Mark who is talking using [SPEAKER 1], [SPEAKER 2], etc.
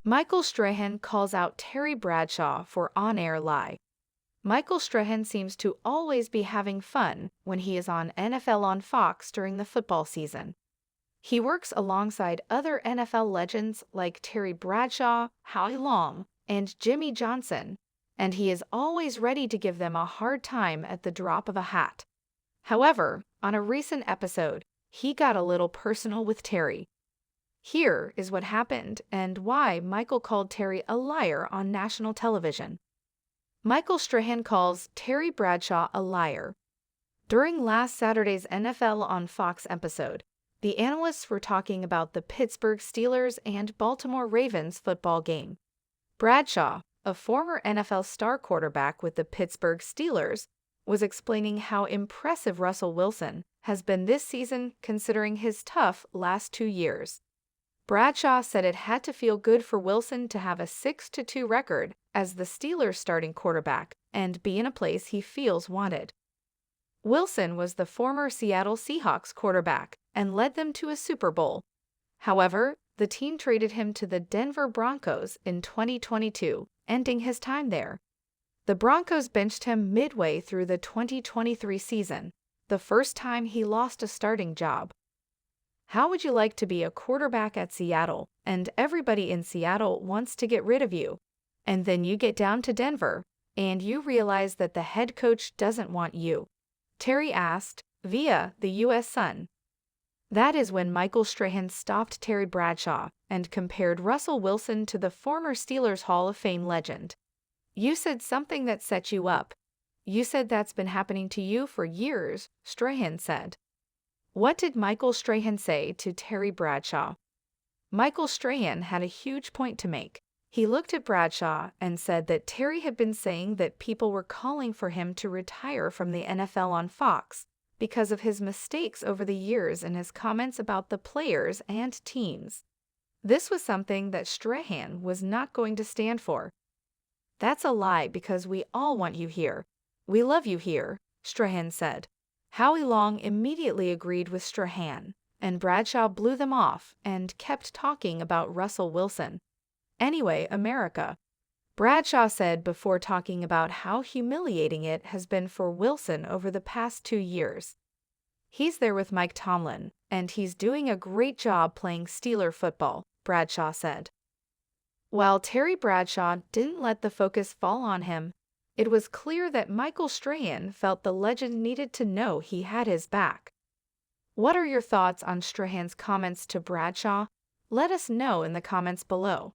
[SPEAKER 1] Michael Strahan calls out Terry Bradshaw for on-air lie. Michael Strahan seems to always be having fun when he is on NFL on Fox during the football season. He works alongside other NFL legends like Terry Bradshaw, Howie Long, and Jimmy Johnson, and he is always ready to give them a hard time at the drop of a hat. However, on a recent episode, he got a little personal with Terry. Here is what happened and why Michael called Terry a liar on national television. Michael Strahan calls Terry Bradshaw a liar. During last Saturday's NFL on Fox episode, the analysts were talking about the Pittsburgh Steelers and Baltimore Ravens football game. Bradshaw, a former NFL star quarterback with the Pittsburgh Steelers, was explaining how impressive Russell Wilson has been this season considering his tough last 2 years. Bradshaw said it had to feel good for Wilson to have a 6-2 record as the Steelers' starting quarterback and be in a place he feels wanted. Wilson was the former Seattle Seahawks quarterback and led them to a Super Bowl. However, the team traded him to the Denver Broncos in 2022, ending his time there. The Broncos benched him midway through the 2023 season, the first time he lost a starting job. How would you like to be a quarterback at Seattle and everybody in Seattle wants to get rid of you? And then you get down to Denver and you realize that the head coach doesn't want you? Terry asked, via the U.S. Sun. That is when Michael Strahan stopped Terry Bradshaw and compared Russell Wilson to the former Steelers Hall of Fame legend. You said something that set you up. You said that's been happening to you for years, Strahan said. What did Michael Strahan say to Terry Bradshaw? Michael Strahan had a huge point to make. He looked at Bradshaw and said that Terry had been saying that people were calling for him to retire from the NFL on Fox because of his mistakes over the years and his comments about the players and teams. This was something that Strahan was not going to stand for. That's a lie because we all want you here. We love you here, Strahan said. Howie Long immediately agreed with Strahan, and Bradshaw blew them off and kept talking about Russell Wilson. Anyway, America, Bradshaw said before talking about how humiliating it has been for Wilson over the past 2 years. He's there with Mike Tomlin, and he's doing a great job playing Steeler football, Bradshaw said. While Terry Bradshaw didn't let the focus fall on him, it was clear that Michael Strahan felt the legend needed to know he had his back. What are your thoughts on Strahan's comments to Bradshaw? Let us know in the comments below.